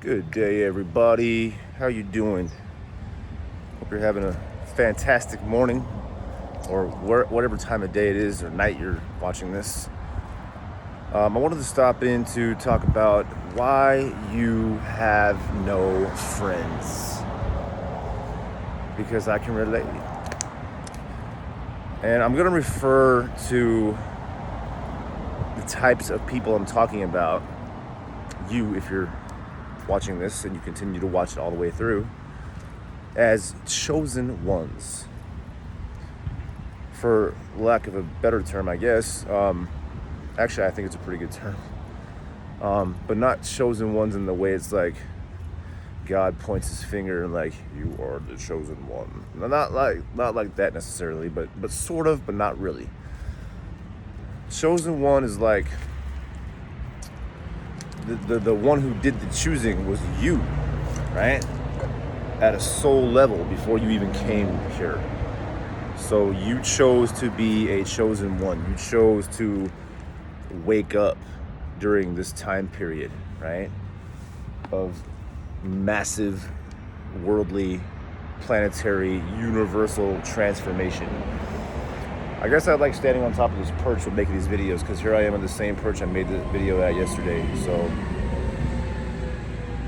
Good day, everybody. How you doing? Hope you're having a fantastic morning, or whatever time of day it is or night you're watching this. I wanted to stop in to talk about why you have no friends, because I can relate. And I'm going to refer to the types of people I'm talking about, you, if you're watching this and you continue to watch it all the way through, as chosen ones. For lack of a better term, I guess. Actually, I think it's a pretty good term. But not chosen ones in the way it's like God points his finger and like, you are the chosen one. Not like that necessarily, but sort of, but not really. Chosen one is like the one who did the choosing was you, right? At a soul level before you even came here. So you chose to be a chosen one. You chose to wake up during this time period, right? Of massive, worldly, planetary, universal transformation. I guess I like standing on top of this perch when making these videos, because here I am on the same perch I made the video at yesterday. So,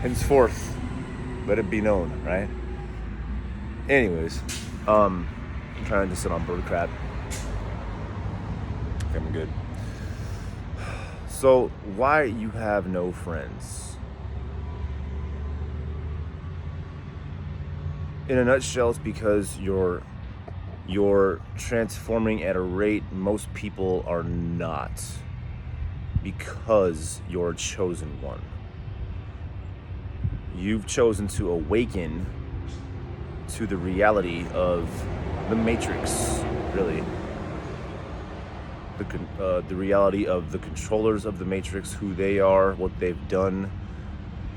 henceforth, let it be known, right? Anyways, I'm trying to sit on bird crap. Okay, I'm good. So, why you have no friends? In a nutshell, it's because you're transforming at a rate most people are not, because you're a chosen one. You've chosen to awaken to the reality of the matrix, really. The reality of the controllers of the matrix, who they are, what they've done,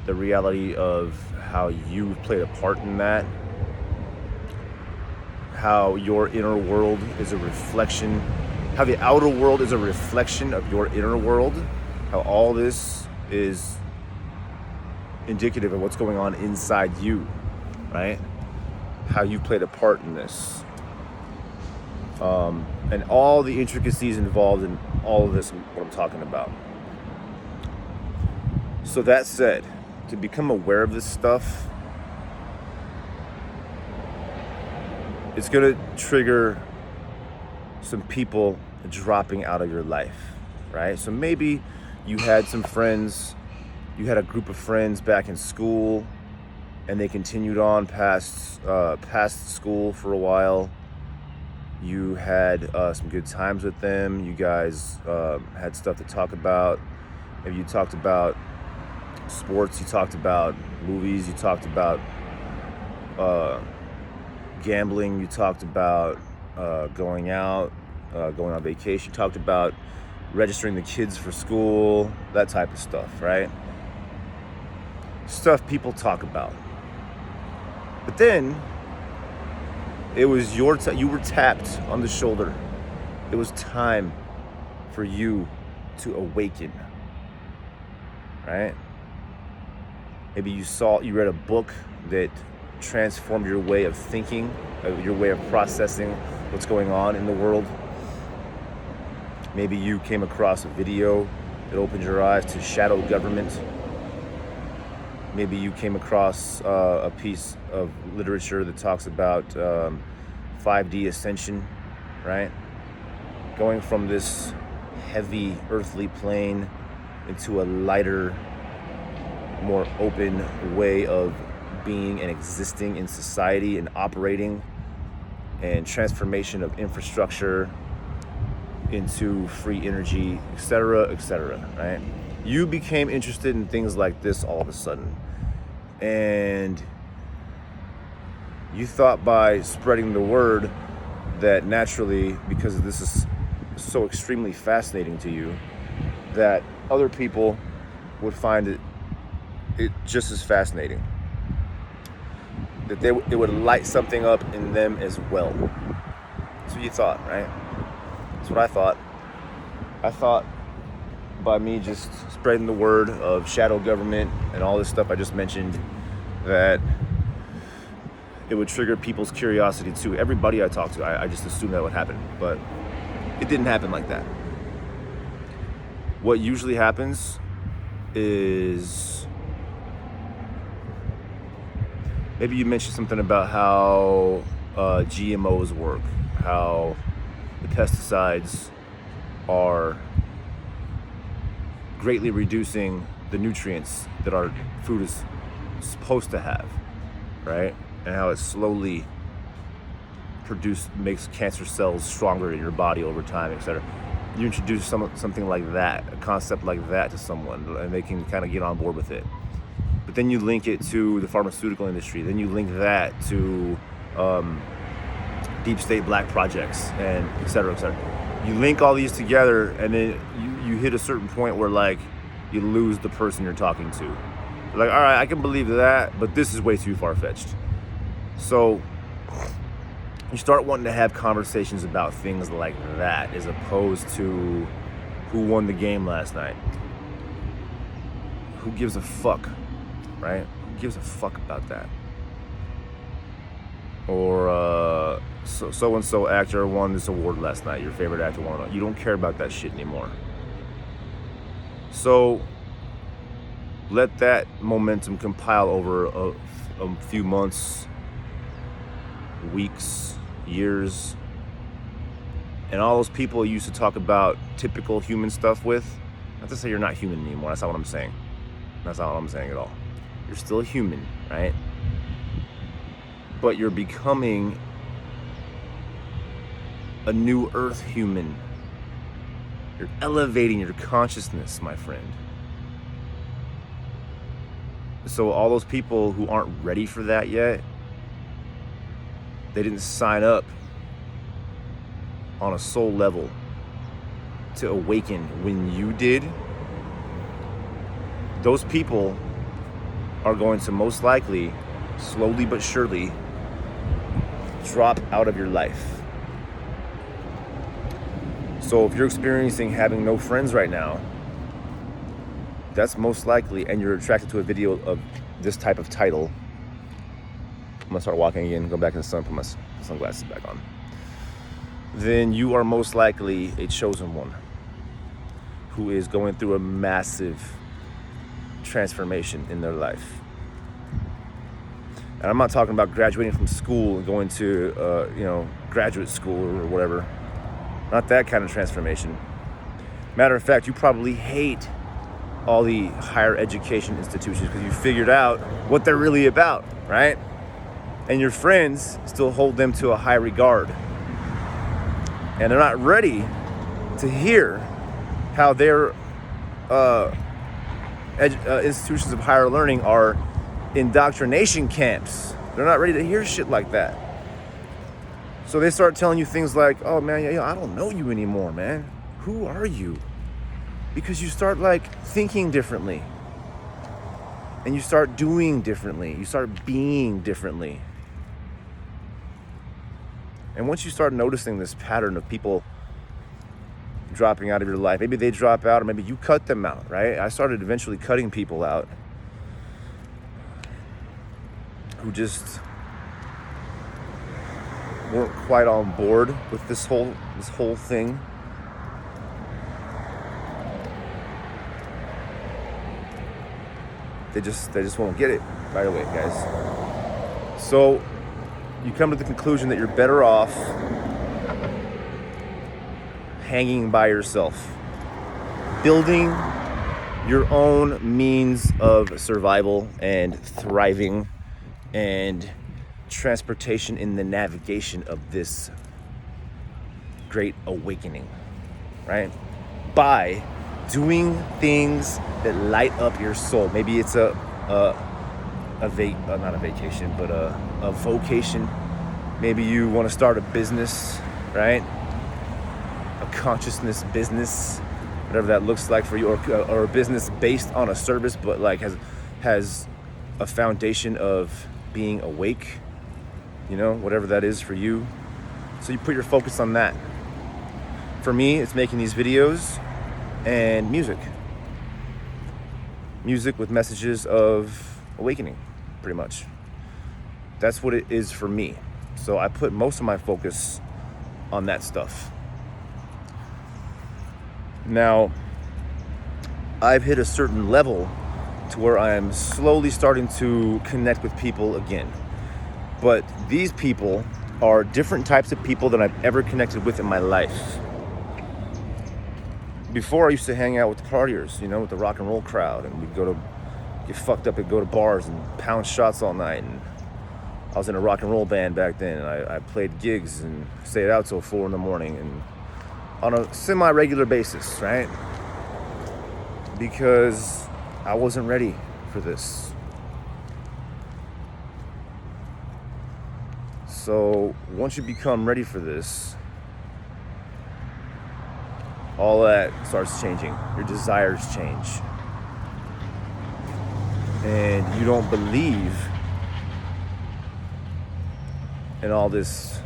the reality of how you've played a part in that, how your inner world is a reflection, how the outer world is a reflection of your inner world, how all this is indicative of what's going on inside you, right? How you played a part in this. And all the intricacies involved in all of this, what I'm talking about. So that said, to become aware of this stuff, it's going to trigger some people dropping out of your life, right? So maybe you had some friends, you had a group of friends back in school, and they continued on past school for a while. You had some good times with them. You guys had stuff to talk about. Maybe you talked about sports, you talked about movies, you talked about gambling, you talked about going out, going on vacation, you talked about registering the kids for school, that type of stuff, right? Stuff people talk about. But then it was your you were tapped on the shoulder. It was time for you to awaken, right? Maybe you read a book that transformed your way of thinking, your way of processing what's going on in the world. Maybe you came across a video that opened your eyes to shadow government. Maybe you came across a piece of literature that talks about 5D ascension, right? Going from this heavy earthly plane into a lighter, more open way of being and existing in society and operating, and transformation of infrastructure into free energy, etc., right? You became interested in things like this all of a sudden. And you thought by spreading the word that naturally, because this is so extremely fascinating to you, that other people would find it just as fascinating. That it would light something up in them as well. That's what you thought, right? That's what I thought. I thought by me just spreading the word of shadow government and all this stuff I just mentioned, that it would trigger people's curiosity too. Everybody I talk to, I just assumed that would happen, but it didn't happen like that. What usually happens is maybe you mentioned something about how GMOs work, how the pesticides are greatly reducing the nutrients that our food is supposed to have, right? And how it slowly makes cancer cells stronger in your body over time, etc. You introduce something like that, a concept like that to someone, and they can kind of get on board with it. But then you link it to the pharmaceutical industry. Then you link that to deep state black projects, and et cetera, et cetera. You link all these together, and then you hit a certain point where like you lose the person you're talking to. You're like, all right, I can believe that, but this is way too far-fetched. So you start wanting to have conversations about things like that, as opposed to who won the game last night. Who gives a fuck, right? Who gives a fuck about that? Or so-and-so actor won this award last night. Your favorite actor won. You don't care about that shit anymore. So let that momentum compile over a few months, weeks, years, and all those people you used to talk about typical human stuff with. Not to say you're not human anymore. That's not what I'm saying. That's not what I'm saying at all. You're still human, right? But you're becoming a new earth human. You're elevating your consciousness, my friend. So all those people who aren't ready for that yet, they didn't sign up on a soul level to awaken when you did. Those people are going to most likely, slowly but surely, drop out of your life. So if you're experiencing having no friends right now, that's most likely, and you're attracted to a video of this type of title. I'm gonna start walking again, go back in the sun, put my sunglasses back on. Then you are most likely a chosen one who is going through a massive transformation in their life. And I'm not talking about graduating from school and going to, graduate school or whatever. Not that kind of transformation. Matter of fact, you probably hate all the higher education institutions because you figured out what they're really about, right? And your friends still hold them to a high regard. And they're not ready to hear how their institutions of higher learning are indoctrination camps. They're not ready to hear shit like that. So they start telling you things like, oh man, I don't know you anymore, man. Who are you? Because you start thinking differently. And you start doing differently. You start being differently. And once you start noticing this pattern of people dropping out of your life, maybe they drop out or maybe you cut them out, right? I started eventually cutting people out who just weren't quite on board with this whole thing. They just won't get it right away, guys. So you come to the conclusion that you're better off hanging by yourself, building your own means of survival and thriving and transportation in the navigation of this great awakening, right? By doing things that light up your soul. Maybe it's not a vacation, but a vocation. Maybe you want to start a business, right? A consciousness business, whatever that looks like for you, or a business based on a service, but has a foundation of being awake, whatever that is for you. So you put your focus on that. For me, it's making these videos and music. music with messages of awakening, pretty much. That's what it is for me. So I put most of my focus on that stuff. Now, I've hit a certain level to where I am slowly starting to connect with people again. But these people are different types of people than I've ever connected with in my life. Before, I used to hang out with the partiers, with the rock and roll crowd, and we'd go to get fucked up and go to bars and pound shots all night. And I was in a rock and roll band back then, and I played gigs and stayed out till 4 a.m. and on a semi-regular basis, right? Because I wasn't ready for this. So once you become ready for this, all that starts changing. Your desires change. And you don't believe in all this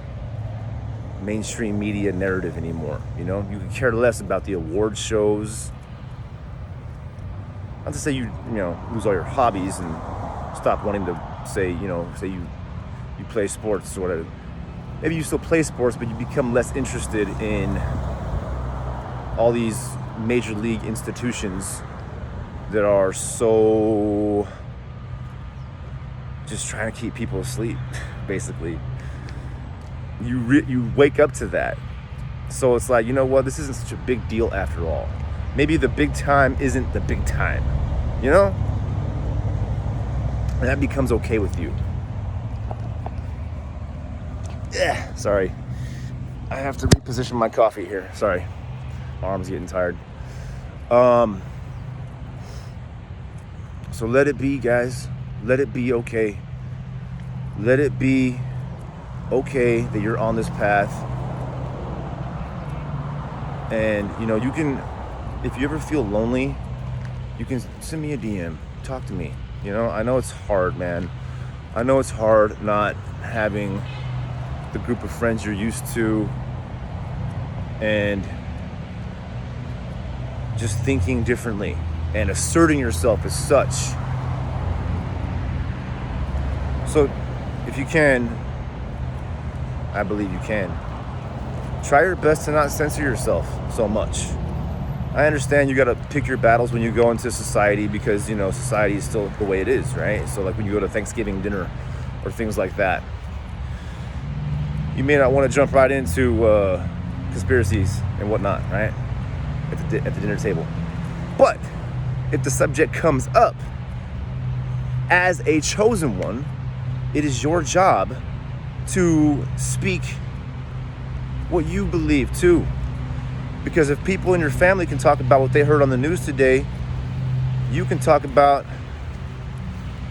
mainstream media narrative anymore. You can care less about the award shows. Not to say you lose all your hobbies and stop wanting to say you play sports or whatever. Maybe you still play sports, but you become less interested in all these major league institutions that are so just trying to keep people asleep, basically. You wake up to that. So it's like, this isn't such a big deal after all. Maybe the big time isn't the big time, And that becomes okay with you. Yeah, sorry. I have to reposition my coffee here. Sorry. Arm's getting tired. So let it be, guys. Let it be okay. Let it be okay that you're on this path. And, you can, if you ever feel lonely, you can send me a DM. Talk to me. I know it's hard, man. I know it's hard not having the group of friends you're used to and just thinking differently and asserting yourself as such. So if you can, I believe you can, try your best to not censor yourself so much. I understand you got to pick your battles when you go into society because, society is still the way it is, right? So like when you go to Thanksgiving dinner or things like that, you may not want to jump right into conspiracies and whatnot, right? At the dinner table. But if the subject comes up as a chosen one, it is your job to speak what you believe too. Because if people in your family can talk about what they heard on the news today, you can talk about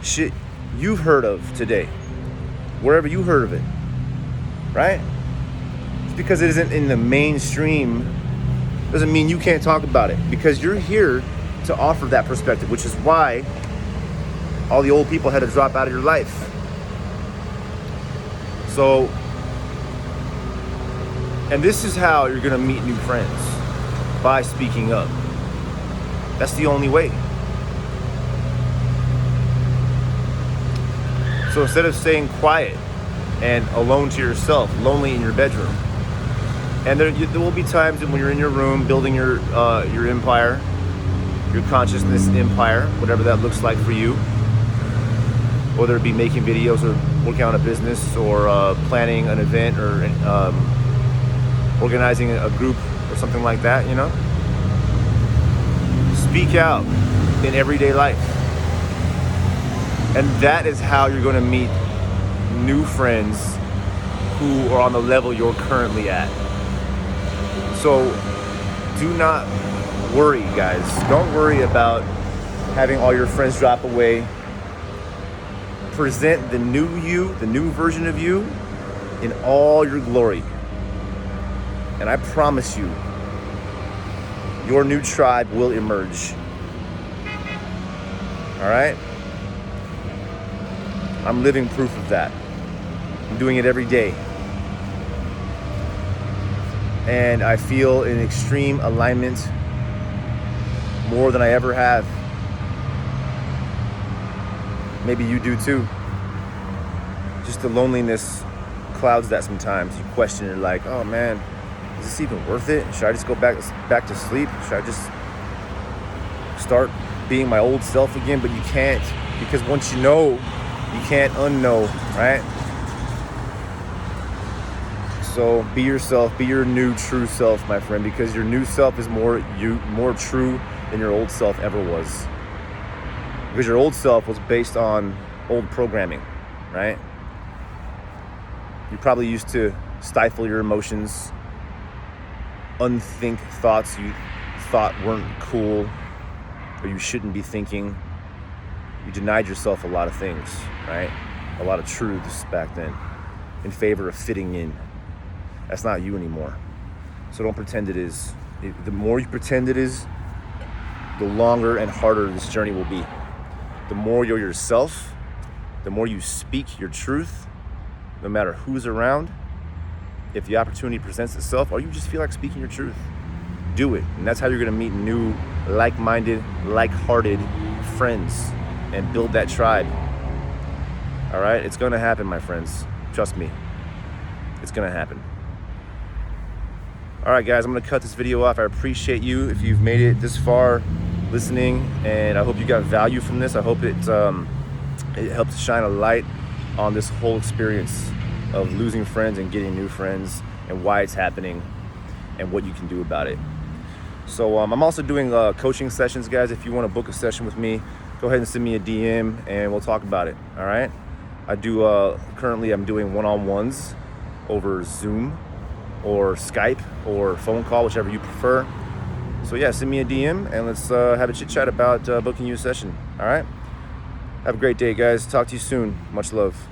shit you've heard of today, wherever you heard of it, right? It's because it isn't in the mainstream doesn't mean you can't talk about it, because you're here to offer that perspective, which is why all the old people had to drop out of your life. So, and this is how you're gonna meet new friends, by speaking up. That's the only way. So instead of staying quiet and alone to yourself, lonely in your bedroom, and there will be times when you're in your room building your empire, your consciousness empire, whatever that looks like for you, whether it be making videos or working on a business or planning an event or organizing a group or something like that, Speak out in everyday life. And that is how you're going to meet new friends who are on the level you're currently at. So do not worry, guys. Don't worry about having all your friends drop away. Present the new you, the new version of you, in all your glory. And I promise you, your new tribe will emerge. All right? I'm living proof of that. I'm doing it every day. And I feel in extreme alignment more than I ever have. Maybe you do too. Just the loneliness clouds that sometimes. You question it like, oh man, is this even worth it? Should I just go back to sleep? Should I just start being my old self again? But you can't, because once you know, you can't unknow, right? So be yourself, be your new true self, my friend, because your new self is more true than your old self ever was. Because your old self was based on old programming, right? You probably used to stifle your emotions, unthink thoughts you thought weren't cool or you shouldn't be thinking. You denied yourself a lot of things, right? A lot of truths back then in favor of fitting in. That's not you anymore. So don't pretend it is. The more you pretend it is, the longer and harder this journey will be. The more you're yourself, the more you speak your truth, no matter who's around. If the opportunity presents itself, or you just feel like speaking your truth, do it. And that's how you're gonna meet new, like-minded, like-hearted friends and build that tribe. All right, it's gonna happen, my friends. Trust me, it's gonna happen. All right, guys, I'm gonna cut this video off. I appreciate you if you've made it this far listening, and I hope you got value from this. I hope it helps shine a light on this whole experience of losing friends and getting new friends and why it's happening and what you can do about it. So I'm also doing coaching sessions, guys. If you want to book a session with me, go ahead and send me a DM and we'll talk about it. All right. I do currently I'm doing one-on-ones over Zoom or Skype or phone call, whichever you prefer. So yeah, send me a DM and let's have a chit chat about booking you a session. All right. Have a great day, guys. Talk to you soon. Much love.